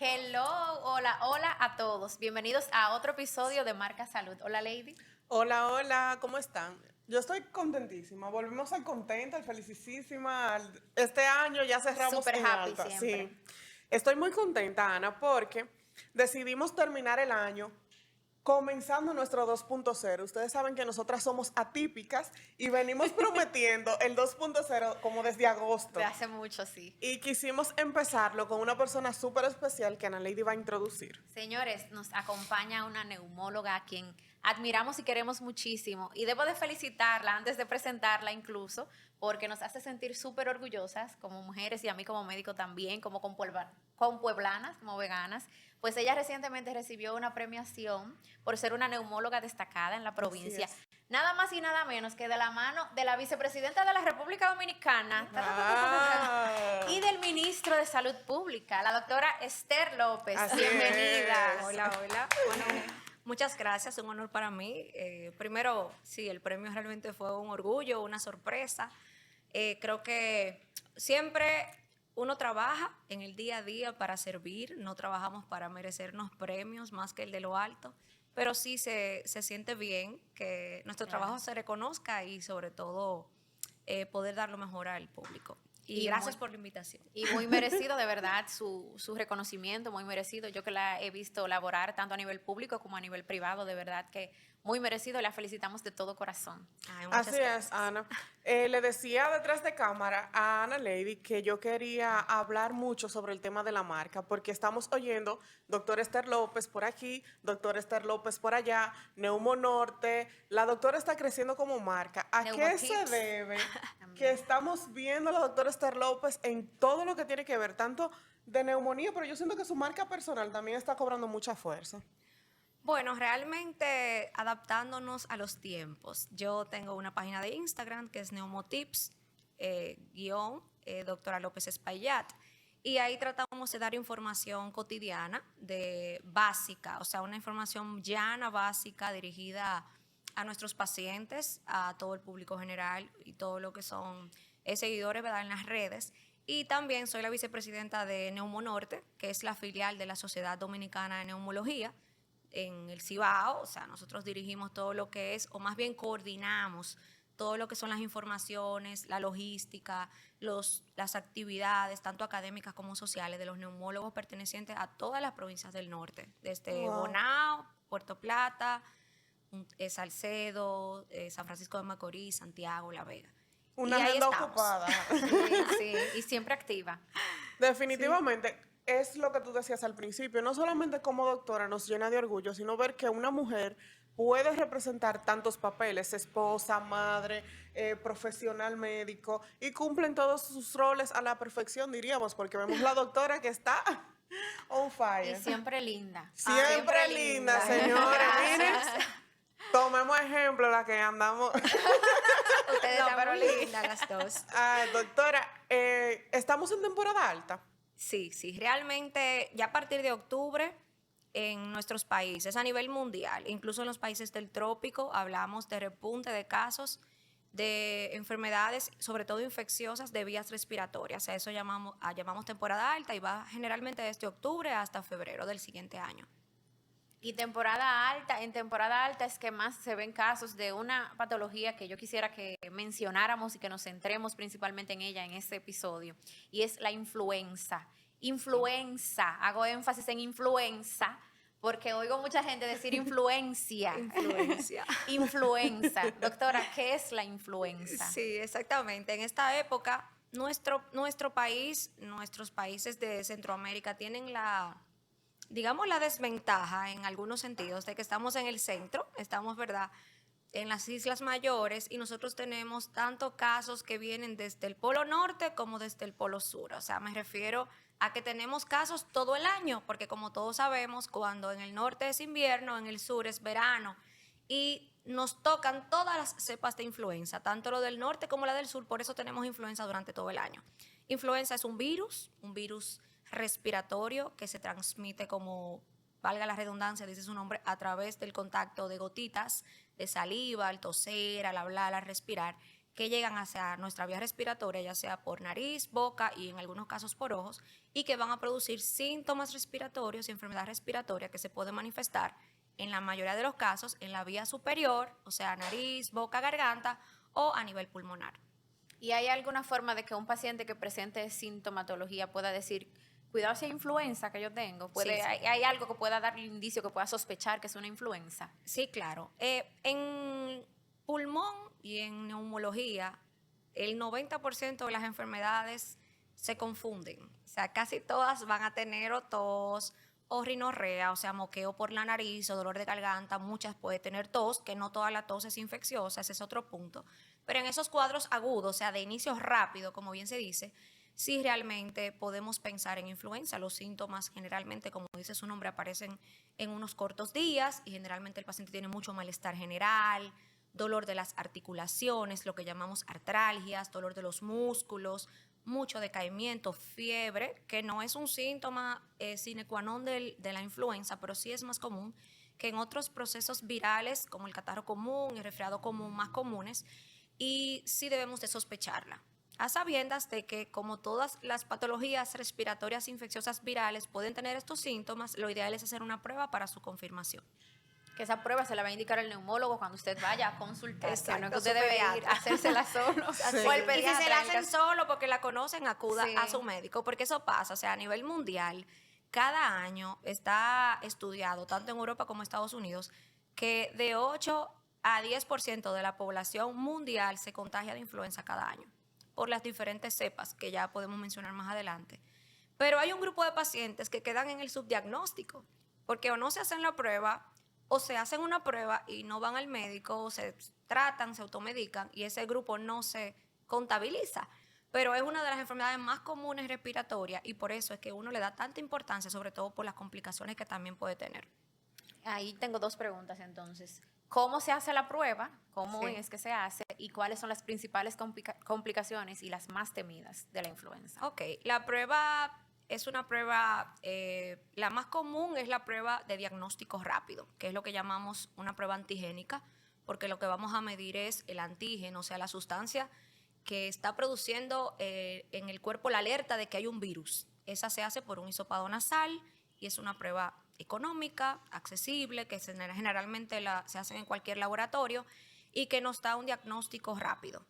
Hello, hola, hola a todos. Bienvenidos a otro episodio de Marca Salud. Hola, Lady. Hola, hola, ¿cómo están? Yo estoy contentísima, volvimos a estar contenta, felicísima. Este año ya cerramos Súper en happy alta, siempre. sí. Estoy muy contenta, Ana, porque decidimos terminar el año comenzando nuestro 2.0. Ustedes saben que nosotras somos atípicas y venimos prometiendo el 2.0 como desde De agosto. hace mucho, sí. Y quisimos empezarlo con una persona súper especial que Ana Lady va a introducir. Señores, nos acompaña una neumóloga a quien admiramos y queremos muchísimo. Y debo de felicitarla antes de presentarla incluso, porque nos hace sentir súper orgullosas como mujeres y a mí como médico también, como compueblanas, como veganas. Pues ella recientemente recibió una premiación por ser una neumóloga destacada en la Así provincia. es. Nada más y nada menos que de la mano de la vicepresidenta de la República Dominicana Ah, y del ministro de Salud Pública, la doctora Esther López. así Bienvenida. es. Hola, hola. Bueno, muchas gracias, un honor para mí. Primero, sí, el premio realmente fue un orgullo, una sorpresa. Creo que siempre uno trabaja en el día a día para servir, no trabajamos para merecernos premios más que el de lo alto, pero sí se siente bien que nuestro Claro. trabajo se reconozca y sobre todo poder dar lo mejor al público. Y Y gracias muy- por la invitación. Y muy merecido, de verdad, su reconocimiento, muy merecido. Yo que la he visto laborar tanto a nivel público como a nivel privado, de verdad que muy merecido. La felicitamos de todo corazón. Ay, Así muchas es, gracias. Ana. Le decía detrás de cámara a Ana Lady que yo quería hablar mucho sobre el tema de la marca, porque estamos oyendo doctor Esther López por aquí, doctor Esther López por allá, Neumo Norte. La doctora está creciendo como marca. ¿A qué se Neumotips debe también. que estamos viendo a la doctora Esther López en todo lo que tiene que ver, tanto de neumonía, pero yo siento que su marca personal también está cobrando mucha fuerza? Bueno, realmente adaptándonos a los tiempos. Yo tengo una página de Instagram que es Neumotips, doctora López Espaillat, y ahí tratamos de dar información cotidiana, de básica, o sea, una información llana, básica, dirigida a nuestros pacientes, a todo el público general y todo lo que son seguidores, ¿verdad?, en las redes. Y también soy la vicepresidenta de Neumonorte, que es la filial de la Sociedad Dominicana de Neumología en el Cibao. O sea, nosotros dirigimos todo lo que es, o más bien coordinamos todo lo que son las informaciones, la logística, las actividades, tanto académicas como sociales, de los neumólogos pertenecientes a todas las provincias del norte, desde Wow. Bonao, Puerto Plata, Salcedo, San Francisco de Macorís, Santiago, La Vega. Una Y ahí agenda estamos. ocupada. Sí, sí, y siempre activa. Sí. Definitivamente, es lo que tú decías al principio, no solamente como doctora nos llena de orgullo, sino ver que una mujer puede representar tantos papeles, esposa, madre, profesional médico, y cumplen todos sus roles a la perfección, diríamos, porque vemos la doctora que está on Y fire. siempre linda. Siempre linda, señores. Miren, Gracias. tomemos ejemplo la que andamos. Ustedes No, están pero muy lindas. linda las dos. Ah, doctora, estamos en temporada alta. Sí, sí, realmente ya a partir de octubre en nuestros países a nivel mundial, incluso en los países del trópico, hablamos de repunte de casos de enfermedades, sobre todo infecciosas de vías respiratorias. A eso llamamos temporada alta y va generalmente desde octubre hasta febrero del siguiente año. Y en temporada alta es que más se ven casos de una patología que yo quisiera que mencionáramos y que nos centremos principalmente en ella en este episodio, y es la influenza. Influenza, hago énfasis en influenza, porque oigo mucha gente decir influencia. Influencia. Influenza. Doctora, ¿qué es la influenza? Sí, exactamente. En esta época, nuestro país, nuestros países de Centroamérica tienen digamos, la desventaja en algunos sentidos de que estamos en el centro, estamos, ¿verdad?, en las Islas Mayores, y nosotros tenemos tanto casos que vienen desde el Polo Norte como desde el Polo Sur. O sea, me refiero a que tenemos casos todo el año, porque como todos sabemos, cuando en el norte es invierno, en el sur es verano, y nos tocan todas las cepas de influenza, tanto lo del norte como la del sur, por eso tenemos influenza durante todo el año. Influenza es un virus respiratorio que se transmite, como valga la redundancia, dice su nombre, a través del contacto de gotitas de saliva, al toser, al hablar, al respirar, que llegan hacia nuestra vía respiratoria, ya sea por nariz, boca y en algunos casos por ojos, y que van a producir síntomas respiratorios y enfermedad respiratoria que se pueden manifestar en la mayoría de los casos en la vía superior, o sea, nariz, boca, garganta o a nivel pulmonar. ¿Y hay alguna forma de que un paciente que presente sintomatología pueda decir, cuidado si hay influenza que yo tengo? Sí, sí. ¿Hay algo que pueda darle indicio, que pueda sospechar que es una influenza? Sí, claro. En pulmón y en neumología, el 90% de las enfermedades se confunden. O sea, casi todas van a tener o tos o rinorrea, o sea, moqueo por la nariz o dolor de garganta. Muchas pueden tener tos, que no toda la tos es infecciosa, ese es otro punto. Pero en esos cuadros agudos, o sea, de inicio rápido, como bien se dice, sí realmente podemos pensar en influenza. Los síntomas generalmente, como dice su nombre, aparecen en unos cortos días y generalmente el paciente tiene mucho malestar general, dolor de las articulaciones, lo que llamamos artralgias, dolor de los músculos, mucho decaimiento, fiebre, que no es un síntoma sine qua non de la influenza, pero sí es más común que en otros procesos virales como el catarro común, el resfriado común más comunes, y sí debemos de sospecharla. A sabiendas de que, como todas las patologías respiratorias infecciosas virales pueden tener estos síntomas, lo ideal es hacer una prueba para su confirmación. Que esa prueba se la va a indicar el neumólogo cuando usted vaya a consultar. Exacto, Que no es que su usted debe ir pediatra. a hacérsela solo. Sí. O el Y si pediatra, se la en hacen caso- solo porque la conocen, acuda Sí. a su médico, porque eso pasa, o sea, a nivel mundial, cada año está estudiado, tanto en Europa como en Estados Unidos, que de 8 a 10% de la población mundial se contagia de influenza cada año, por las diferentes cepas que ya podemos mencionar más adelante. Pero hay un grupo de pacientes que quedan en el subdiagnóstico, porque o no se hacen la prueba, o se hacen una prueba y no van al médico, o se tratan, se automedican, y ese grupo no se contabiliza. Pero es una de las enfermedades más comunes respiratorias y por eso es que uno le da tanta importancia, sobre todo por las complicaciones que también puede tener. Ahí tengo dos preguntas entonces. ¿Cómo se hace la prueba? ¿Cómo Sí. es que se hace? ¿Y cuáles son las principales complicaciones y las más temidas de la influenza? Ok, la prueba es una prueba, la más común es la prueba de diagnóstico rápido, que es lo que llamamos una prueba antigénica, porque lo que vamos a medir es el antígeno, o sea, la sustancia que está produciendo en el cuerpo la alerta de que hay un virus. Esa se hace por un hisopado nasal y es una prueba económica, accesible, que generalmente se hacen en cualquier laboratorio y que nos da un diagnóstico rápido.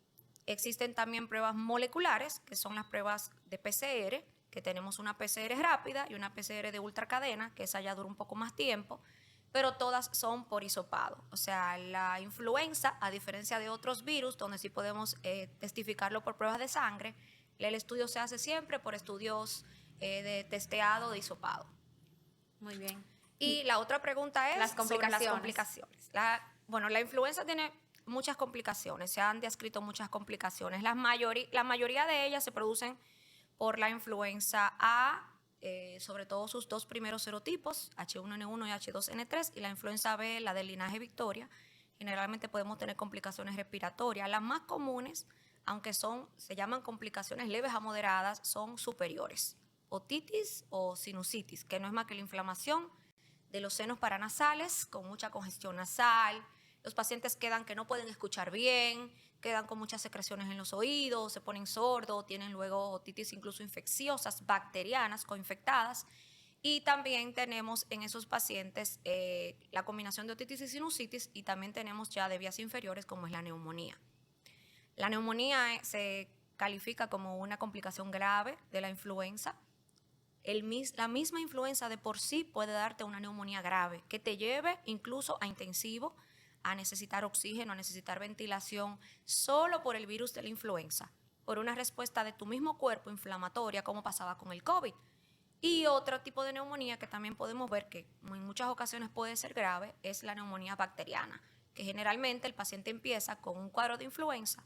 Existen también pruebas moleculares, que son las pruebas de PCR, que tenemos una PCR rápida y una PCR de ultracadena, que esa ya dura un poco más tiempo, pero todas son por hisopado. O sea, la influenza, a diferencia de otros virus, donde sí podemos testificarlo por pruebas de sangre, el estudio se hace siempre por estudios de testeado de hisopado. Muy bien. Y la otra pregunta es Las sobre las complicaciones. complicaciones. La influenza tiene muchas complicaciones, se han descrito muchas complicaciones. La mayoría de ellas se producen por la influenza A, sobre todo sus dos primeros serotipos, H1N1 y H2N3, y la influenza B, la del linaje Victoria. Generalmente podemos tener complicaciones respiratorias. Las más comunes, aunque se llaman complicaciones leves a moderadas, son superiores. Otitis o sinusitis, que no es más que la inflamación de los senos paranasales con mucha congestión nasal. Los pacientes quedan que no pueden escuchar bien, quedan con muchas secreciones en los oídos, se ponen sordos, tienen luego otitis incluso infecciosas, bacterianas, coinfectadas. Y también tenemos en esos pacientes la combinación de otitis y sinusitis, y también tenemos ya de vías inferiores como es la neumonía. La neumonía se califica como una complicación grave de la influenza. La misma influenza de por sí puede darte una neumonía grave, que te lleve incluso a intensivo, a necesitar oxígeno, a necesitar ventilación, solo por el virus de la influenza, por una respuesta de tu mismo cuerpo inflamatoria, como pasaba con el COVID. Y otro tipo de neumonía que también podemos ver que en muchas ocasiones puede ser grave es la neumonía bacteriana, que generalmente el paciente empieza con un cuadro de influenza,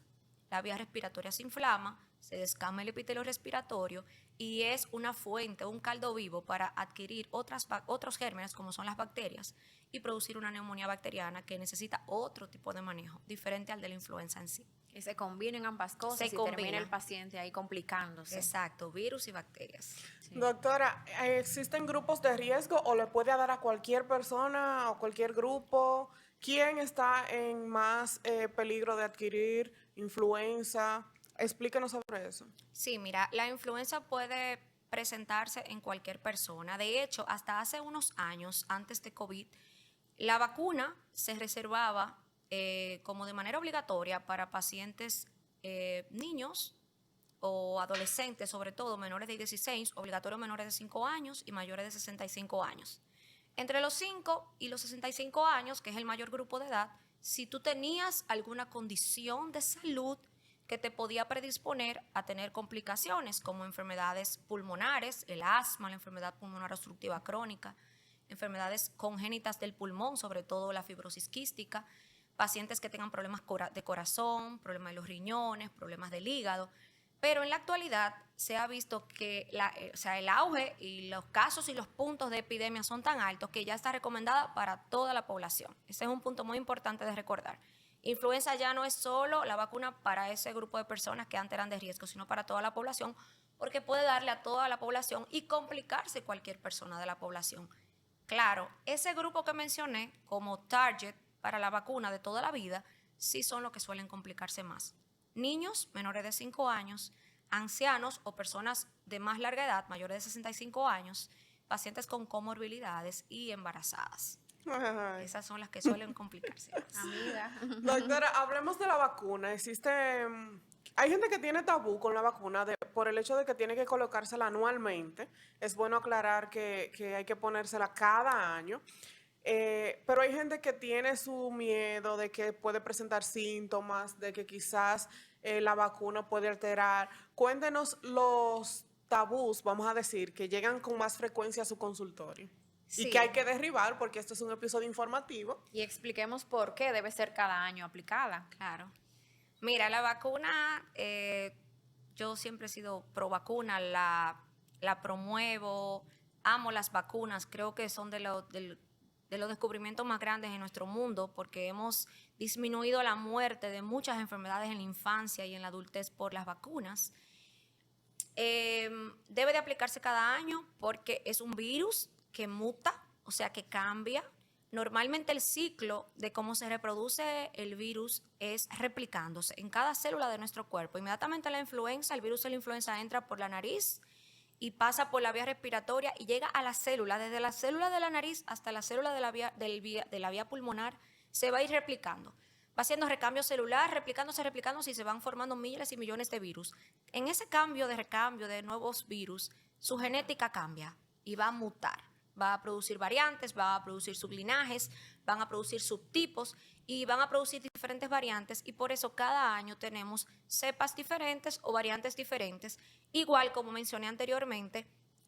la vía respiratoria se inflama, se descama el epitelio respiratorio y es una fuente, un caldo vivo para adquirir otros gérmenes como son las bacterias y producir una neumonía bacteriana que necesita otro tipo de manejo, diferente al de la influenza en sí. Que se combinen ambas cosas Se y termina combina. el paciente ahí complicándose. Exacto, virus y bacterias. Sí. Doctora, ¿existen grupos de riesgo o le puede dar a cualquier persona o cualquier grupo? ¿Quién está en más peligro de adquirir influenza. Explícanos sobre eso. Sí, mira, la influenza puede presentarse en cualquier persona. De hecho, hasta hace unos años, antes de COVID, la vacuna se reservaba como de manera obligatoria para pacientes niños o adolescentes, sobre todo menores de 16, obligatorio menores de 5 años y mayores de 65 años. Entre los 5 y los 65 años, que es el mayor grupo de edad, si tú tenías alguna condición de salud que te podía predisponer a tener complicaciones como enfermedades pulmonares, el asma, la enfermedad pulmonar obstructiva crónica, enfermedades congénitas del pulmón, sobre todo la fibrosis quística, pacientes que tengan problemas de corazón, problemas de los riñones, problemas del hígado. Pero en la actualidad se ha visto que el auge y los casos y los puntos de epidemia son tan altos que ya está recomendada para toda la población. Ese es un punto muy importante de recordar. Influenza ya no es solo la vacuna para ese grupo de personas que antes eran de riesgo, sino para toda la población, porque puede darle a toda la población y complicarse cualquier persona de la población. Claro, ese grupo que mencioné como target para la vacuna de toda la vida, sí son los que suelen complicarse más. Niños menores de 5 años, ancianos o personas de más larga edad, mayores de 65 años, pacientes con comorbilidades y embarazadas. Ay. Esas son las que suelen complicarse más. Amiga. Doctora, hablemos de la vacuna. Hay gente que tiene tabú con la vacuna por el hecho de que tiene que colocársela anualmente. Es bueno aclarar que hay que ponérsela cada año. Pero hay gente que tiene su miedo de que puede presentar síntomas, de que quizás la vacuna puede alterar. Cuéntenos los tabús, vamos a decir, que llegan con más frecuencia a su consultorio. Sí. Y que hay que derribar porque esto es un episodio informativo. Y expliquemos por qué debe ser cada año aplicada. Claro. Mira, la vacuna, yo siempre he sido pro vacuna, la promuevo, amo las vacunas, creo que son de los descubrimientos más grandes en nuestro mundo porque hemos disminuido la muerte de muchas enfermedades en la infancia y en la adultez por las vacunas. Debe de aplicarse cada año porque es un virus que muta, o sea, que cambia. Normalmente el ciclo de cómo se reproduce el virus es replicándose en cada célula de nuestro cuerpo. Inmediatamente el virus de la influenza entra por la nariz y pasa por la vía respiratoria y llega a la célula. Desde la célula de la nariz hasta la célula de la vía pulmonar se va a ir replicando. Va haciendo recambio celular, replicándose y se van formando miles y millones de virus. En ese recambio de nuevos virus, su genética cambia y va a mutar. Va a producir variantes, va a producir sublinajes, van a producir subtipos y van a producir diferentes variantes y por eso cada año tenemos cepas diferentes o variantes diferentes. Igual como mencioné anteriormente,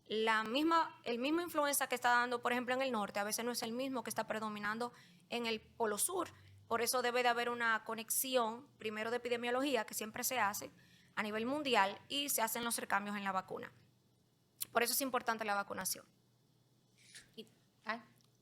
el mismo influenza que está dando, por ejemplo, en el norte, a veces no es el mismo que está predominando en el polo sur. Por eso debe de haber una conexión, primero de epidemiología, que siempre se hace a nivel mundial y se hacen los recambios en la vacuna. Por eso es importante la vacunación.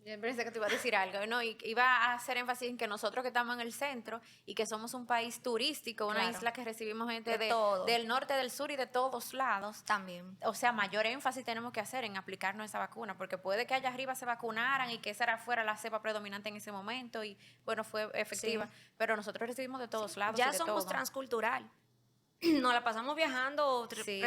Yo pensé que te iba a decir algo, ¿no? Y iba a hacer énfasis en que nosotros que estamos en el centro y que somos un país turístico, una Claro. isla que recibimos gente todo. del norte, del sur y de todos lados. También. O sea, mayor énfasis tenemos que hacer en aplicarnos esa vacuna, porque puede que allá arriba se vacunaran y que esa fuera la cepa predominante en ese momento y, bueno, fue efectiva. Sí. Pero nosotros recibimos de todos lados. Ya y de somos todo. transcultural. Nos la pasamos viajando, Sí.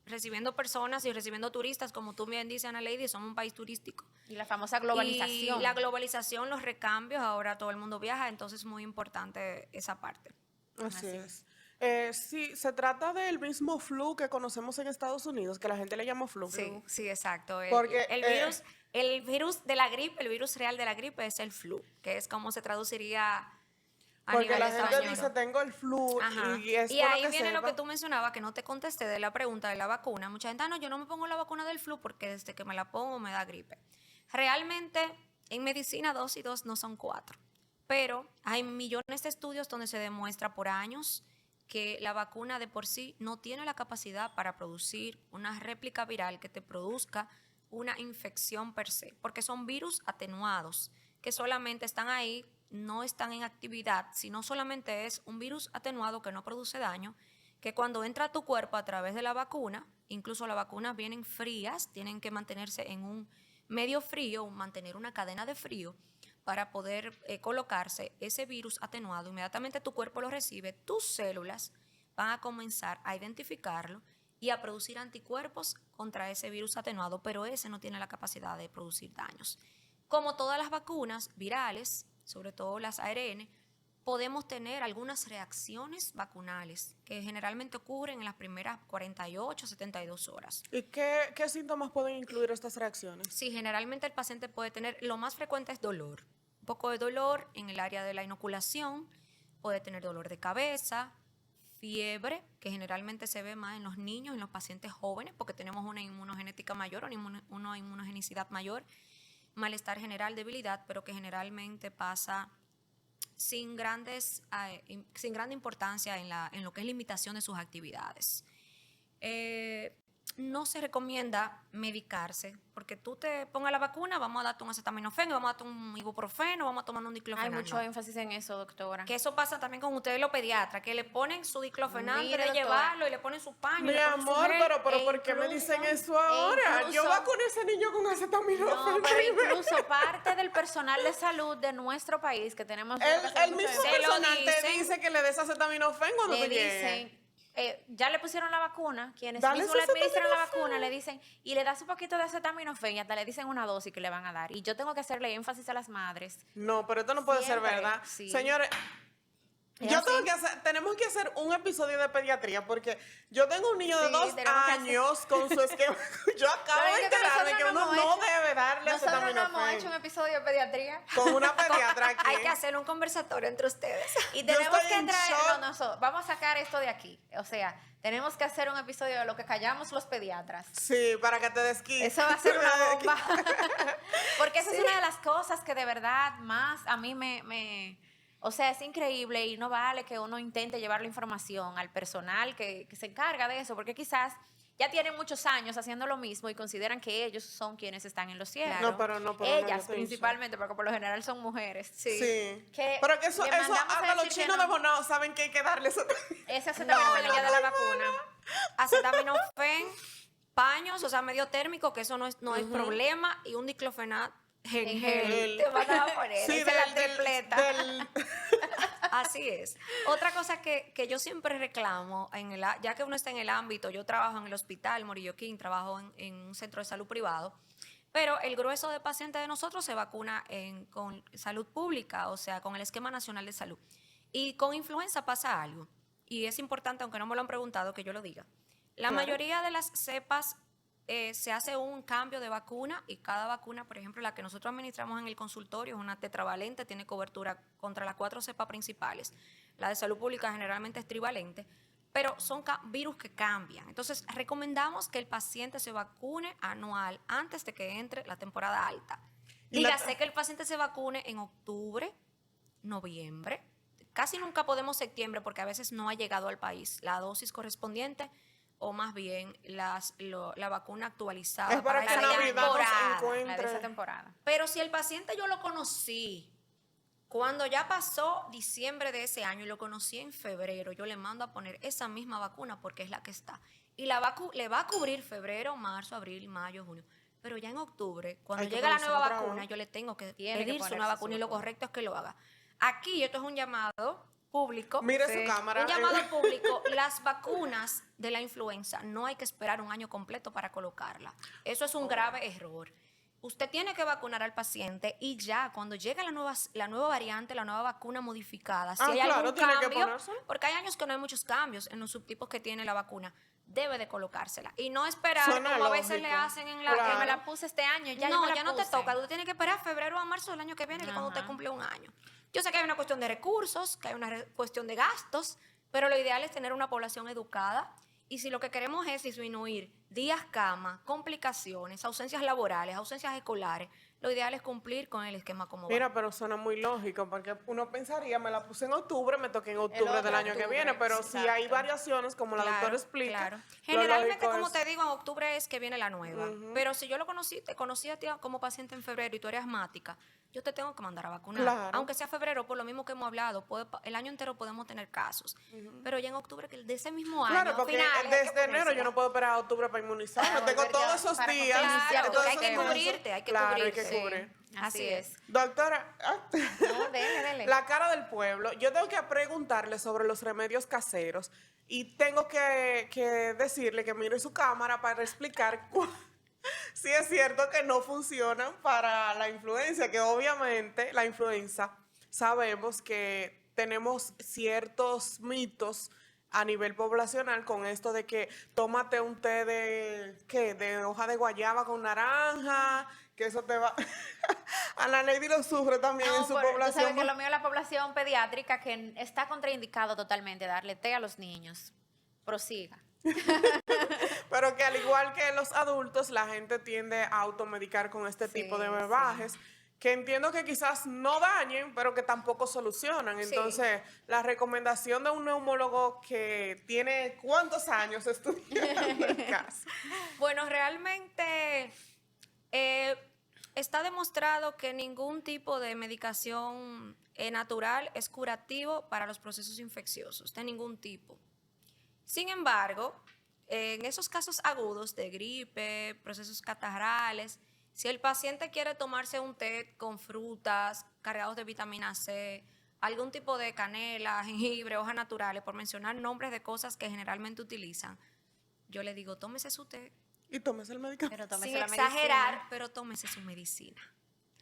recibiendo personas y recibiendo turistas, como tú bien dices, Ana Lady, somos un país turístico. Y la famosa globalización. Y la globalización, los recambios, ahora todo el mundo viaja, entonces es muy importante esa parte. Así es. Sí, se trata del mismo flu que conocemos en Estados Unidos, que la gente le llama flu. Sí, exacto. Porque, El virus de la gripe, el virus real de la gripe es el flu, que es como se traduciría a Porque nivel la de gente Estados dice, Unidos. tengo el flu Ajá. y es Y bueno ahí que viene lo sepa. que tú mencionabas, que no te contesté de la pregunta de la vacuna. Mucha gente, no, yo no me pongo la vacuna del flu porque desde que me la pongo me da gripe. Realmente, en medicina 2 y 2 no son 4. Pero hay millones de estudios donde se demuestra por años que la vacuna de por sí no tiene la capacidad para producir una réplica viral que te produzca una infección per se, porque son virus atenuados que solamente están ahí, no están en actividad, sino solamente es un virus atenuado que no produce daño, que cuando entra a tu cuerpo a través de la vacuna, incluso las vacunas vienen frías, tienen que mantenerse en un medio frío, mantener una cadena de frío, para poder colocarse ese virus atenuado, inmediatamente tu cuerpo lo recibe, tus células van a comenzar a identificarlo y a producir anticuerpos contra ese virus atenuado, pero ese no tiene la capacidad de producir daños. Como todas las vacunas virales, sobre todo las ARN, podemos tener algunas reacciones vacunales que generalmente ocurren en las primeras 48 a 72 horas. ¿Y qué síntomas pueden incluir estas reacciones? Sí, generalmente el paciente puede tener, lo más frecuente es dolor, un poco de dolor en el área de la inoculación, puede tener dolor de cabeza, fiebre, que generalmente se ve más en los niños, en los pacientes jóvenes, porque tenemos una inmunogenética mayor, una inmunogenicidad mayor, malestar general, debilidad, pero que generalmente pasa sin grande importancia en lo que es limitación de sus actividades. No se recomienda medicarse, porque tú te pongas la vacuna, vamos a darte un acetaminofén, vamos a darte un ibuprofeno, vamos a tomar un diclofenac. Hay mucho énfasis en eso, doctora. Que eso pasa también con ustedes los pediatras, que le ponen su diclofenac antes de doctora, llevarlo y le ponen su paño. Mi le ponen su amor, gel. pero ¿por qué me dicen eso ahora? Yo incluso- vacuné a ese niño con acetaminofén. No, pero incluso parte del personal de salud de nuestro país que tenemos... El mismo Se lo personal te dicen. dice que le des acetaminofén cuando le te llegue. dicen, ya le pusieron la vacuna, quienes Dale mismos le ese administran la acetaminofén. vacuna, le dicen, y le das un poquito de acetaminofén y hasta le dicen una dosis que le van a dar. Y yo tengo que hacerle énfasis a las madres. No, pero esto no puede ser Siempre, verdad. sí. Señores, Es yo así. tenemos que hacer un episodio de pediatría porque yo tengo un niño de Sí, 2 tenemos que hacer- años con su esquema. Yo acabo Pero de es que enterarme que nosotros uno no no hemos debe darle Nosotros no hemos hecho un acetaminofén. episodio de pediatría. Con una pediatra aquí. Hay que hacer un conversatorio entre ustedes. Y Yo tenemos estoy que en traer, shock. vamos a sacar esto de aquí. O sea, tenemos que hacer un episodio de lo que callamos los pediatras. Sí, para que te desquites. Eso va a ser una bomba. Porque esa es una de las cosas que de verdad más a mí o sea, es increíble y no vale que uno intente llevar la información al personal que se encarga de eso, porque quizás ya tienen muchos años haciendo lo mismo y consideran que ellos son quienes están en los cielos. Claro. No, pero no, yo Ellas estoy en principalmente, porque por lo general son mujeres. Sí. Que Pero que eso le mandamos a hasta los decir que chinos no. de Bonao saben que hay que darle eso. Ese acetaminofén el día de la vacuna. Acetaminofén, paños, o sea, medio térmico, que eso no es problema, y un diclofenac en gel. Te van a poner. Sí, Esa es la tripleta. del- Así es. Otra cosa que yo siempre reclamo, ya que uno está en el ámbito, yo trabajo en el hospital Morillo King, trabajo en un centro de salud privado, pero el grueso de pacientes de nosotros se vacuna con salud pública, o sea, con el Esquema Nacional de Salud. Y con influenza pasa algo, y es importante, aunque no me lo han preguntado, que yo lo diga. La Claro. mayoría de las cepas se hace un cambio de vacuna y cada vacuna, por ejemplo, la que nosotros administramos en el consultorio es una tetravalente, tiene cobertura contra las 4 cepas principales. La de salud pública generalmente es trivalente, pero son virus que cambian. Entonces, recomendamos que el paciente se vacune anual antes de que entre la temporada alta. Y la- Dígase que el paciente se vacune en octubre, noviembre. Casi nunca podemos septiembre porque a veces no ha llegado al país la dosis correspondiente o más bien la vacuna actualizada Es para que esa Navidad nos temporada. encuentre. La de esa temporada. Pero si el paciente yo lo conocí cuando ya pasó diciembre de ese año y lo conocí en febrero, yo le mando a poner esa misma vacuna porque es la que está. Y le va a cubrir febrero, marzo, abril, mayo, junio. Pero ya en octubre, cuando Hay que llega la ponerse nueva otra, vacuna, ¿no? yo le tengo que Tiene que pedir su ponerse nueva su vacuna y lo vacuna. correcto es que lo haga. Aquí, esto es un llamado público. Mire Sí. su cámara. Un llamado público, las vacunas de la influenza no hay que esperar un año completo para colocarla. Eso es un grave error. Usted tiene que vacunar al paciente y ya cuando llegue la nueva variante, la nueva vacuna modificada, si hay claro, algún tiene que cambio, ponérsela. porque hay años que no hay muchos cambios en los subtipos que tiene la vacuna, debe de colocársela. Y no esperar Suena como a veces lógico. le hacen en Claro. Que me la puse este año, ya yo no, me la ya no te puse. toca. Tú tienes que esperar febrero a marzo del año que viene, que es cuando te Ajá. cumple un año. Yo sé que hay una cuestión de recursos, que hay una cuestión de gastos, pero lo ideal es tener una población educada. Y si lo que queremos es disminuir días cama, complicaciones, ausencias laborales, ausencias escolares, lo ideal es cumplir con el esquema como va. Mira, pero suena muy lógico, porque uno pensaría, me la puse en octubre, me toqué en octubre otro del año que octubre, viene, pero si exacto. hay variaciones, como la doctora explica, Claro. lo Generalmente, lógico como es- te digo, en octubre es que viene la nueva. Pero si yo te conocí a ti como paciente en febrero y tú eres asmática, yo te tengo que mandar a vacunar. Claro. Aunque sea febrero, por lo mismo que hemos hablado, el año entero podemos tener casos. Pero ya en octubre, que de ese mismo año, Claro, porque finales, hay que desde enero yo ponérsela. no puedo esperar a octubre para para inmunizarme. Para Tengo volver todos ya, esos para días. concienciar Claro, todo hay ese que tema. cubrirte, hay que Claro, cubrirte. hay que cubrir. Así es. Doctora, No, dele. la cara del pueblo. Yo tengo que preguntarle sobre los remedios caseros y tengo que decirle que mire su cámara para explicar si es cierto que no funcionan para la influenza, que obviamente la influenza sabemos que tenemos ciertos mitos a nivel poblacional con esto de que tómate un té de hoja de guayaba con naranja, que eso te va... Ana Lady lo sufre también en su Tú sabes población. que lo mío es la población pediátrica que está contraindicado totalmente darle té a los niños. Prosiga. Pero que al igual que los adultos, la gente tiende a automedicar con este Sí, tipo de sí. brebajes, que entiendo que quizás no dañen, pero que tampoco solucionan. Sí. Entonces, la recomendación de un neumólogo que tiene ¿cuántos años estudiando el caso? Bueno, realmente está demostrado que ningún tipo de medicación natural es curativo para los procesos infecciosos, de ningún tipo. Sin embargo, en esos casos agudos de gripe, procesos catarrales, si el paciente quiere tomarse un té con frutas cargados de vitamina C, algún tipo de canela, jengibre, hojas naturales, por mencionar nombres de cosas que generalmente utilizan, yo le digo, tómese su té, Y tomes el medicamento. Pero tómese sin la exagerar, medicina. pero tómese su medicina.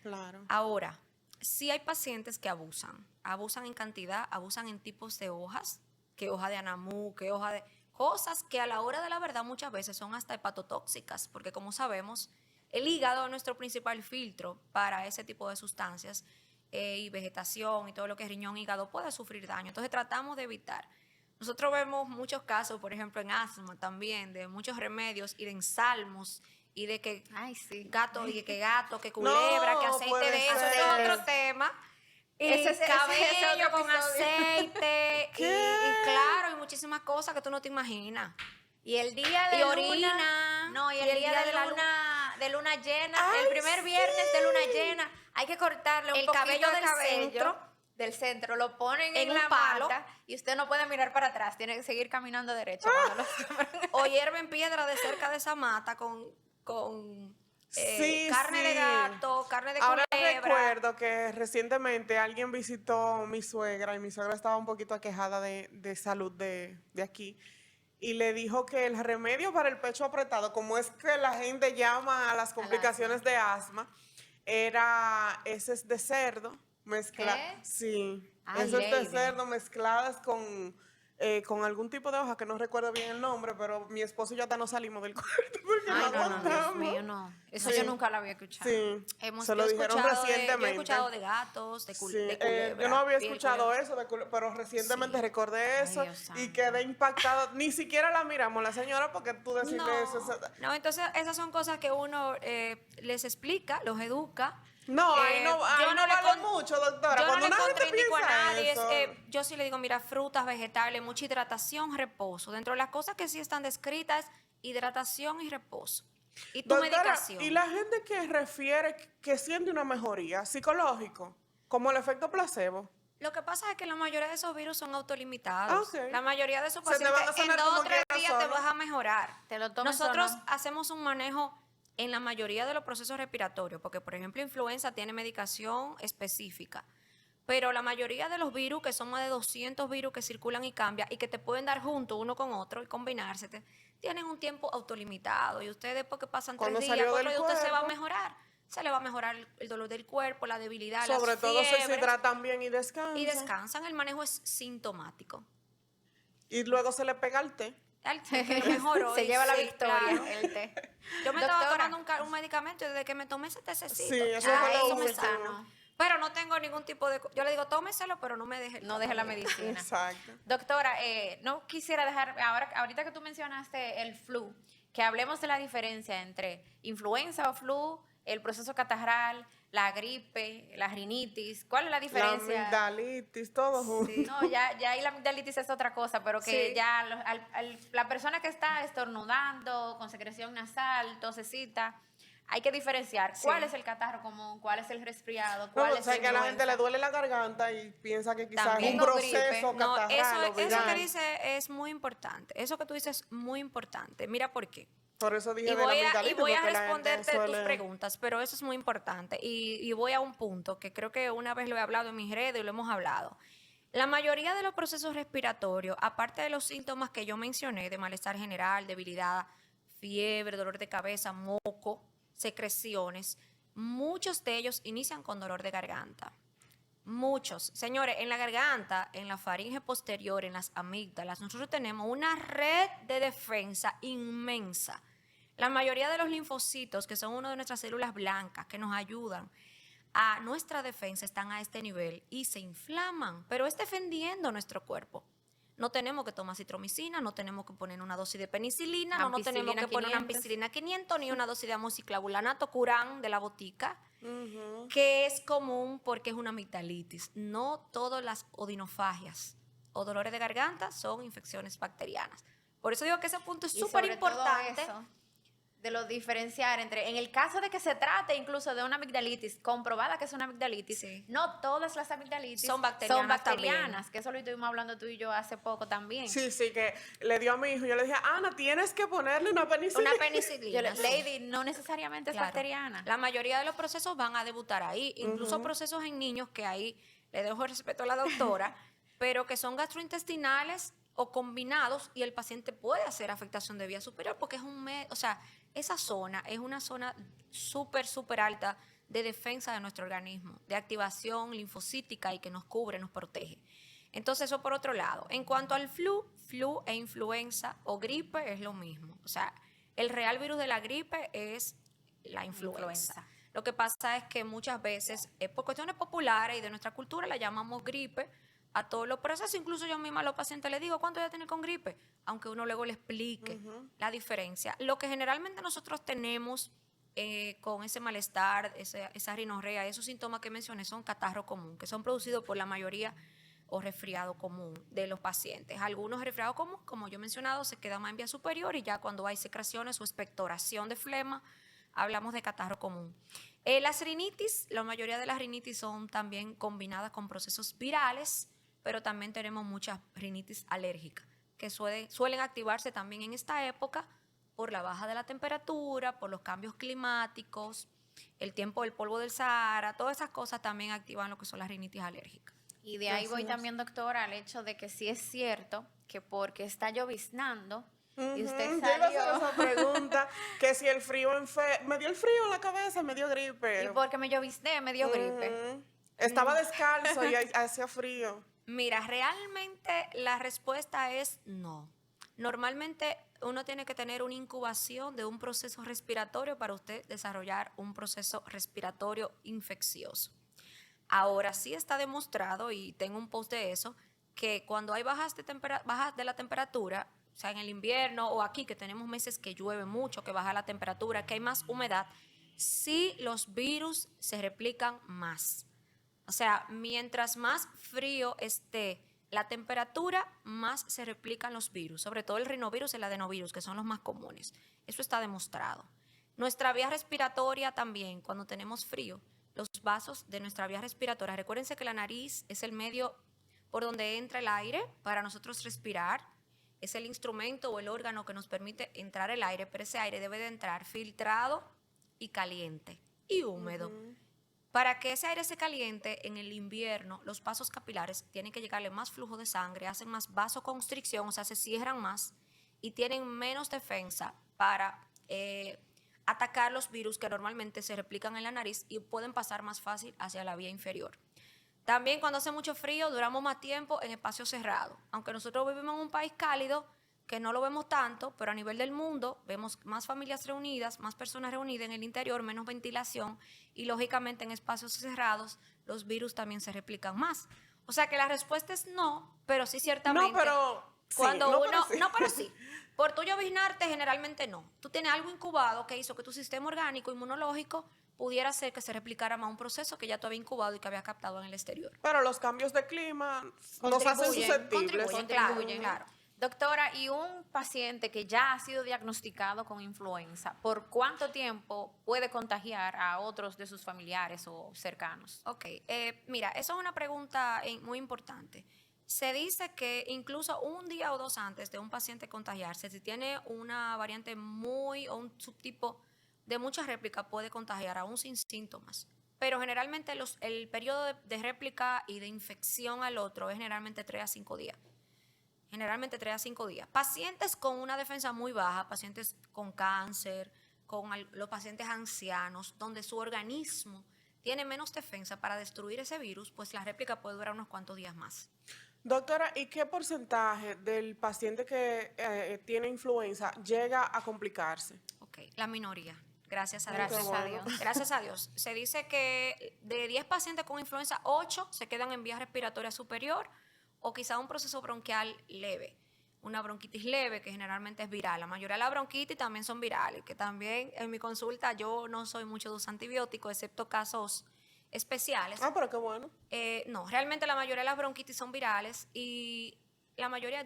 Claro. Ahora, sí hay pacientes que abusan en cantidad, abusan en tipos de hojas, que hoja de anamú, que hoja de... Cosas que a la hora de la verdad muchas veces son hasta hepatotóxicas, porque como sabemos, el hígado es nuestro principal filtro para ese tipo de sustancias y vegetación y todo lo que es riñón, hígado puede sufrir daño. Entonces tratamos de evitar. Nosotros vemos muchos casos, por ejemplo, en asma también, de muchos remedios y de ensalmos y de que Ay, sí. gato, que culebra, No que aceite puede de eso, ese ser. es otro tema. Y Ese es cabello otro con episodio. aceite y claro, y muchísimas cosas que tú no te imaginas. Y el día de Y luna, orina, no, y y el día de la de luna llena, Ay, el primer viernes de luna llena, hay que cortarle un El poquito cabello del del centro, del centro, lo ponen en en un la palo. mata y usted no puede mirar para atrás, tiene que seguir caminando derecho cuando lo O hierven piedra de cerca de esa mata con Sí, carne de sí. gato, carne de Ahora culebra. recuerdo que recientemente alguien visitó mi suegra y mi suegra estaba un poquito aquejada de salud de aquí y le dijo que el remedio para el pecho apretado, como es que la gente llama a las complicaciones de asma, era heces de cerdo mezcladas. ¿Qué? Sí, Ay, heces de lady. cerdo mezcladas con algún tipo de hoja que no recuerdo bien el nombre, pero mi esposo y yo hasta no salimos del cuarto porque Ay, no no, Dios aguantamos. mío, no. Eso Sí. yo nunca lo había escuchado. Sí, Hemos se lo yo he dijeron escuchado recientemente. yo he escuchado de gatos, de Sí, de culebra. yo no había piel escuchado culebra. eso, pero recientemente Sí. recordé Ay, eso Dios y santo. quedé impactada. Ni siquiera la miramos la señora porque tú decirle No, eso. no, entonces esas son cosas que uno les explica, los educa. No, ahí Eh, no, ahí yo no no le vale con- mucho, doctora. Yo no Cuando le una gente contraindico a piensa nadie. eso, Yo sí le digo, mira, frutas, vegetales, mucha hidratación, reposo. Dentro de las cosas que sí están descritas, hidratación y reposo. Y tu doctora, medicación. y la gente que refiere que siente una mejoría psicológico, como el efecto placebo. Lo que pasa es que la mayoría de esos virus son autolimitados. Ok. La mayoría de esos Se te van a pacientes en sanar 2 o como 3 quiera días te solo. vas a mejorar. Te lo tomes Nosotros o no. hacemos un manejo en la mayoría de los procesos respiratorios, porque por ejemplo influenza tiene medicación específica, pero la mayoría de los virus, que son más de 200 virus que circulan y cambian y que te pueden dar junto uno con otro y combinarse, tienen un tiempo autolimitado y ustedes después que pasan 3 Cuando días, salió 4 del días, usted se va a cuerpo. mejorar. Se le va a mejorar el dolor del cuerpo, la debilidad, Sobre las todo se fiebres, hidratan bien y descansan. y descansan. El manejo es sintomático. Y luego se le pega el té. Al que lo mejoró, Se y lleva la sí, victoria, claro. el té. Yo me estaba Doctora. tomando un medicamento y desde que me tomé ese tececito, Sí, eso ya, fue lo eso me último. sanó. Pero no tengo ningún tipo de... Yo le digo, tómeselo, pero no me deje el No deje la tratamiento. medicina. Exacto. Doctora, no quisiera dejar, ahorita que tú mencionaste el flu, que hablemos de la diferencia entre influenza o flu, el proceso catarral, la gripe, la rinitis. ¿Cuál es la La diferencia? amigdalitis, todo junto. Sí. No, ya ahí la amigdalitis es otra cosa, pero que Sí. ya la persona que está estornudando, con secreción nasal, tosecita, hay que diferenciar cuál es el catarro común, cuál es el resfriado, No, cuál o es sea, la que a la gente influenza. le duele la garganta y piensa que quizás es También un con gripe. proceso No, catarral o eso que viral. dice es muy importante. Eso que tú dices es muy importante. Mira por qué. Por eso dije Y de la voy a, y amigdalitis, voy a porque la gente responderte tus suele... preguntas, pero eso es muy importante. Y voy a un punto que creo que una vez lo he hablado en mis redes y lo hemos hablado. La mayoría de los procesos respiratorios, aparte de los síntomas que yo mencioné, de malestar general, debilidad, fiebre, dolor de cabeza, moco, secreciones, muchos de ellos inician con dolor de garganta. Muchos. Señores, en la garganta, en la faringe posterior, en las amígdalas, nosotros tenemos una red de defensa inmensa. La mayoría de los linfocitos, que son una de nuestras células blancas, que nos ayudan a nuestra defensa, están a este nivel y se inflaman, pero es defendiendo nuestro cuerpo. No tenemos que tomar citromicina, no tenemos que poner una dosis de penicilina, no tenemos Ampicilina que poner una 500. ampicilina 500 ni una dosis de amoxiclavulanato Curán de la botica, Ujú. que es común porque es una amigdalitis. No todas las odinofagias o dolores de garganta son infecciones bacterianas. Por eso digo que ese punto es Y súper sobre todo importante. eso, de lo diferenciar entre, en el caso de que se trate incluso de una amigdalitis, comprobada que es una amigdalitis, Sí. no todas las amigdalitis Son bacterianas también. que eso lo estuvimos hablando tú y yo hace poco también. Sí, sí, que le dio a mi hijo. Yo le dije, Ana, tienes que ponerle una penicilina. Una penicilina. sí. Lady, no necesariamente es Claro. bacteriana. La mayoría de los procesos van a debutar ahí, incluso procesos en niños que ahí le dejo el respeto a la doctora, pero que son gastrointestinales o combinados y el paciente puede hacer afectación de vía superior porque es o sea, esa zona es una zona súper alta de defensa de nuestro organismo, de activación linfocítica y que nos cubre, nos protege. Entonces, eso por otro lado. En cuanto al flu e influenza o gripe es lo mismo. O sea, el real virus de la gripe es la influenza. Lo que pasa es que muchas veces, por cuestiones populares y de nuestra cultura, la llamamos gripe a todos los procesos. Incluso yo misma a los pacientes les digo, ¿cuánto ya tiene con gripe? Aunque uno luego le explique la diferencia. Lo que generalmente nosotros tenemos con ese malestar, esa rinorrea, esos síntomas que mencioné son catarro común, que son producidos por la mayoría o resfriado común de los pacientes. Algunos resfriados común, como yo he mencionado, se quedan más en vía superior y ya cuando hay secreciones o expectoración de flema, hablamos de catarro común. Las rinitis, la mayoría de las rinitis son también combinadas con procesos virales, pero también tenemos muchas rinitis alérgicas que suelen activarse también en esta época por la baja de la temperatura, por los cambios climáticos, el tiempo del polvo del Sahara, todas esas cosas también activan lo que son las rinitis alérgicas. Y de ahí Así voy es. también, doctora, al hecho de que sí es cierto que porque está lloviznando y Ujú, usted yo iba a hacer salió esa pregunta, que si el frío me dio el frío en la cabeza, me dio gripe. y porque me llovizné, me dio gripe. Ujú. Estaba descalzo y hacía frío. Mira, realmente la respuesta es no. Normalmente uno tiene que tener una incubación de un proceso respiratorio para usted desarrollar un proceso respiratorio infeccioso. Ahora sí está demostrado, y tengo un post de eso, que cuando hay bajas de la temperatura, o sea, en el invierno o aquí que tenemos meses que llueve mucho, que baja la temperatura, que hay más humedad, sí los virus se replican más. O sea, mientras más frío esté la temperatura, más se replican los virus, sobre todo el rinovirus y el adenovirus, que son los más comunes. Eso está demostrado. Nuestra vía respiratoria también, cuando tenemos frío, los vasos de nuestra vía respiratoria, recuérdense que la nariz es el medio por donde entra el aire para nosotros respirar, es el instrumento o el órgano que nos permite entrar el aire, pero ese aire debe de entrar filtrado y caliente y húmedo. Para que ese aire se caliente en el invierno, los vasos capilares tienen que llegarle más flujo de sangre, hacen más vasoconstricción, o sea, se cierran más y tienen menos defensa para atacar los virus que normalmente se replican en la nariz y pueden pasar más fácil hacia la vía inferior. También cuando hace mucho frío duramos más tiempo en espacios cerrados. Aunque nosotros vivimos en un país cálido, que no lo vemos tanto, pero a nivel del mundo vemos más familias reunidas, más personas reunidas en el interior, menos ventilación y lógicamente en espacios cerrados los virus también se replican más. O sea que la respuesta es no, pero sí ciertamente. No, pero sí, Cuando no, uno, pero sí. no, pero sí. Por tu lloviznarte, generalmente no. Tú tienes algo incubado que hizo que tu sistema orgánico inmunológico pudiera ser que se replicara más un proceso que ya tú habías incubado y que habías captado en el exterior. Pero los cambios de clima nos hacen susceptibles. Contribuyen, claro. Doctora, y un paciente que ya ha sido diagnosticado con influenza, ¿por cuánto tiempo puede contagiar a otros de sus familiares o cercanos? Ok, mira, eso es una pregunta muy importante. Se dice que incluso un día o dos antes de un paciente contagiarse, si tiene una variante o un subtipo de mucha réplica, puede contagiar aún sin síntomas. Pero generalmente el periodo de réplica y de infección al otro es generalmente 3 a 5 días. Generalmente 3 a 5 días. Pacientes con una defensa muy baja, pacientes con cáncer, los pacientes ancianos, donde su organismo tiene menos defensa para destruir ese virus, pues la réplica puede durar unos cuantos días más. Doctora, ¿y qué porcentaje del paciente que tiene influenza llega a complicarse? Ok, la minoría. Gracias a Dios. Gracias a Dios. Gracias a Dios. Se dice que de 10 pacientes con influenza, 8 se quedan en vía respiratoria superior o quizá un proceso bronquial leve. Una bronquitis leve que generalmente es viral. La mayoría de las bronquitis también son virales, que también en mi consulta yo no soy mucho de usar antibióticos, excepto casos especiales. Ah, pero qué bueno. No, realmente la mayoría de las bronquitis son virales y la mayoría,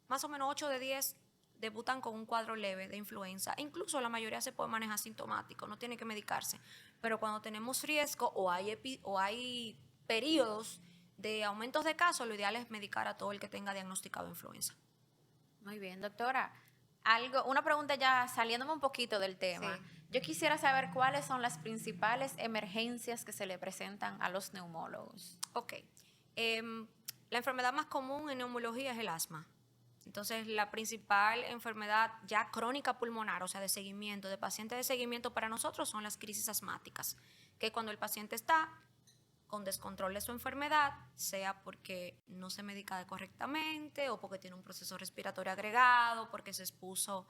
más o menos 8 de 10 debutan con un cuadro leve de influenza. Incluso la mayoría se puede manejar sintomático, no tiene que medicarse. Pero cuando tenemos riesgo o hay periodos de aumentos de casos, lo ideal es medicar a todo el que tenga diagnosticado influenza. Muy bien, doctora. Una pregunta ya saliéndome un poquito del tema. Sí. Yo quisiera saber cuáles son las principales emergencias que se le presentan a los neumólogos. Ok. La enfermedad más común en neumología es el asma. Entonces, la principal enfermedad ya crónica pulmonar, o sea, de seguimiento, de paciente de seguimiento para nosotros son las crisis asmáticas, que cuando el paciente está con descontrol de su enfermedad, sea porque no se medica correctamente o porque tiene un proceso respiratorio agregado, porque se expuso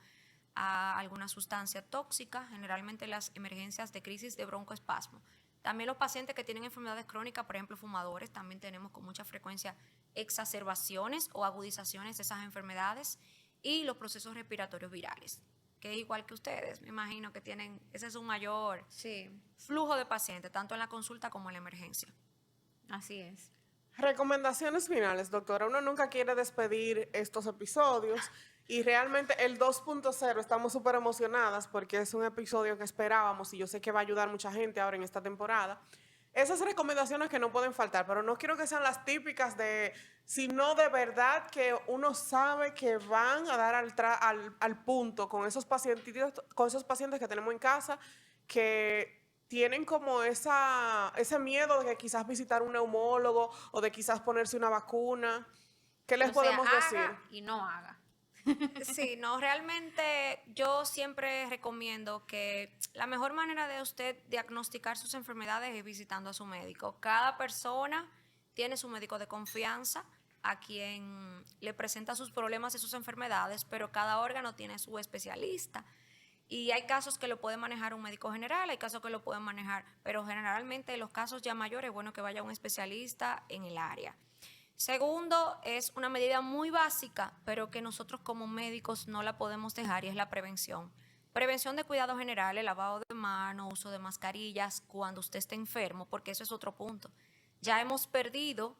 a alguna sustancia tóxica, generalmente las emergencias de crisis de broncoespasmo. También los pacientes que tienen enfermedades crónicas, por ejemplo, fumadores, también tenemos con mucha frecuencia exacerbaciones o agudizaciones de esas enfermedades y los procesos respiratorios virales, que es igual que ustedes, me imagino que tienen, ese es un mayor flujo de pacientes, tanto en la consulta como en la emergencia. Así es. Recomendaciones finales, doctora. Uno nunca quiere despedir estos episodios y realmente el 2.0 estamos súper emocionadas porque es un episodio que esperábamos y yo sé que va a ayudar mucha gente ahora en esta temporada. Esas recomendaciones que no pueden faltar, pero no quiero que sean las típicas sino de verdad que uno sabe que van a dar al punto con esos pacientes que tenemos en casa que tienen como ese miedo de que quizás visitar un neumólogo o de quizás ponerse una vacuna. ¿Qué les podemos decir? Haga y no haga. Sí, no, realmente yo siempre recomiendo que la mejor manera de usted diagnosticar sus enfermedades es visitando a su médico. Cada persona tiene su médico de confianza a quien le presenta sus problemas y sus enfermedades, pero cada órgano tiene su especialista. Y hay casos que lo puede manejar un médico general, hay casos que lo pueden manejar, pero generalmente en los casos ya mayores es bueno que vaya un especialista en el área. Segundo, es una medida muy básica, pero que nosotros como médicos no la podemos dejar y es la prevención. Prevención de cuidados generales, lavado de manos, uso de mascarillas cuando usted esté enfermo, porque eso es otro punto. Ya hemos perdido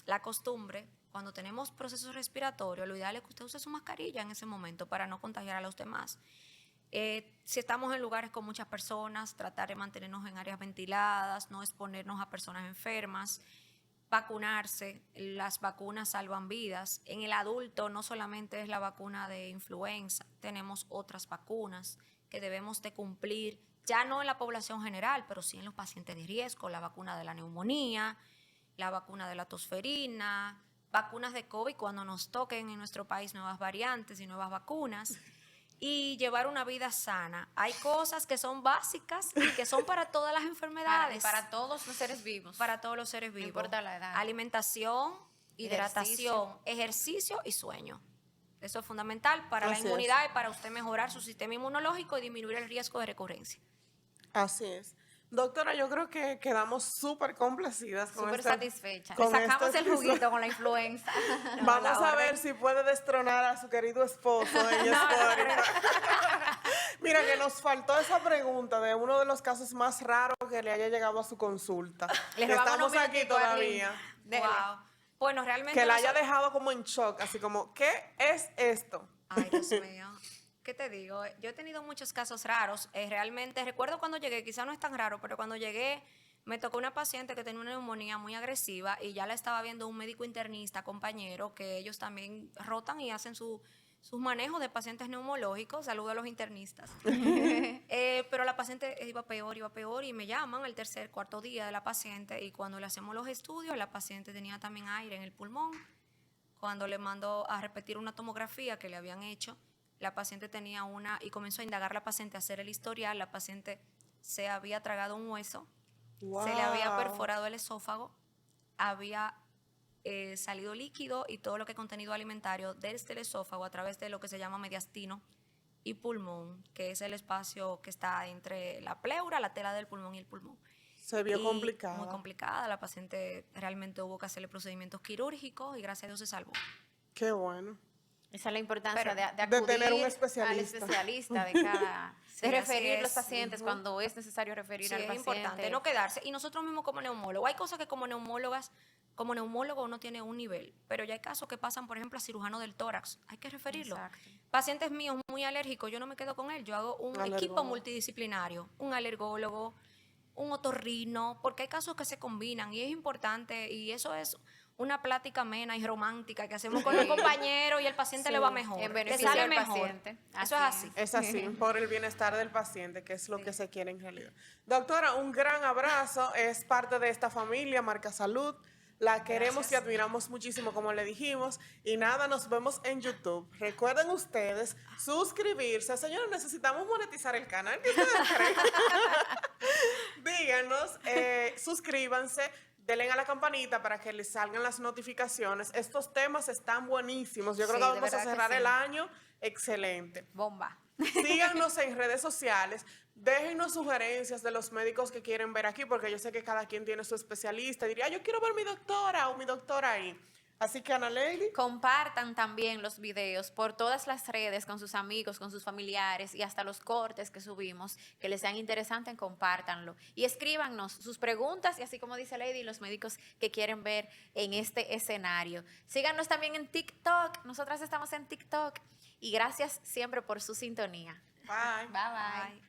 la costumbre, cuando tenemos procesos respiratorios, lo ideal es que usted use su mascarilla en ese momento para no contagiar a los demás. Si estamos en lugares con muchas personas, tratar de mantenernos en áreas ventiladas, no exponernos a personas enfermas. Vacunarse, las vacunas salvan vidas. En el adulto no solamente es la vacuna de influenza, tenemos otras vacunas que debemos de cumplir, ya no en la población general, pero sí en los pacientes de riesgo, la vacuna de la neumonía, la vacuna de la tosferina, vacunas de COVID cuando nos toquen en nuestro país nuevas variantes y nuevas vacunas. Y llevar una vida sana. Hay cosas que son básicas y que son para todas las enfermedades. Para todos los seres vivos. Para todos los seres vivos. No importa la edad. Alimentación, hidratación, ejercicio y sueño. Eso es fundamental para la inmunidad y para usted mejorar su sistema inmunológico y disminuir el riesgo de recurrencia. Así es. Doctora, yo creo que quedamos súper complacidas. Súper satisfechas. con Le sacamos este el juguito con la influenza. Vamos a ver si puede destronar a su querido esposo de ella. Mira, que nos faltó esa pregunta de uno de los casos más raros que le haya llegado a su consulta. Estamos aquí todavía. Wow. Bueno, realmente... Que la haya dejado como en shock, así como, ¿qué es esto? Ay, Dios mío. ¿Qué te digo? Yo he tenido muchos casos raros. Realmente, recuerdo cuando llegué, quizá no es tan raro, pero cuando llegué Me tocó una paciente que tenía una neumonía muy agresiva y ya la estaba viendo un médico internista, compañero, que ellos también rotan y hacen sus manejos de pacientes neumológicos. Saludo a los internistas. Pero la paciente iba peor y me llaman el tercer, cuarto día de la paciente y cuando le hacemos los estudios, la paciente tenía también aire en el pulmón. Cuando le mandó a repetir una tomografía que le habían hecho, la paciente tenía y comenzó a indagar la paciente, a hacer el historial, la paciente se había tragado un hueso, se le había perforado el esófago, había salido líquido y todo lo que es contenido alimentario desde el esófago a través de lo que se llama mediastino y pulmón, que es el espacio que está entre la pleura, la tela del pulmón y el pulmón. Se vio complicada. Muy complicada. La paciente realmente hubo que hacerle procedimientos quirúrgicos y gracias a Dios se salvó. Qué bueno. Esa es la importancia Pero de de acudir tener un al especialista. especialista de cada... Sí, de así referir los es. pacientes cuando es necesario referir Sí, al es paciente. importante no quedarse. Y nosotros mismos como neumólogos, hay cosas que como neumólogo uno tiene un nivel, pero ya hay casos que pasan, por ejemplo, a cirujano del tórax. Hay que referirlo. Exacto. Pacientes míos muy alérgicos, yo no me quedo con él. Yo hago un equipo Alergólogo. multidisciplinario, un alergólogo, un otorrino, porque hay casos que se combinan y es importante y eso es una plática amena y romántica que hacemos con los compañeros y el paciente le va mejor, En le beneficio sale del mejor. paciente. Eso es así. Es así, por el bienestar del paciente, que es lo que se quiere en realidad. Doctora, un gran abrazo, es parte de esta familia, Marca Salud. La queremos y admiramos muchísimo, como le dijimos. Y nada, nos vemos en YouTube. Recuerden ustedes suscribirse. Señores, necesitamos monetizar el canal. ¿Qué ustedes creen? Díganos, suscríbanse, denle a la campanita para que les salgan las notificaciones. Estos temas están buenísimos. Yo creo Sí, que de vamos a verdad que cerrar sí. el año excelente. Bomba. Síganos en redes sociales, déjenos sugerencias de los médicos que quieren ver aquí, porque yo sé que cada quien tiene su especialista. Diría, yo quiero ver mi doctora o mi doctora ahí. Así que, Ana Lady, Compartan también los videos por todas las redes con sus amigos, con sus familiares y hasta los cortes que subimos que les sean interesantes, compártanlo. Y escríbanos sus preguntas y así como dice Lady, los médicos que quieren ver en este escenario. Síganos también en TikTok. Nosotras estamos en TikTok. Y gracias siempre por su sintonía. bye. Bye bye. Bye.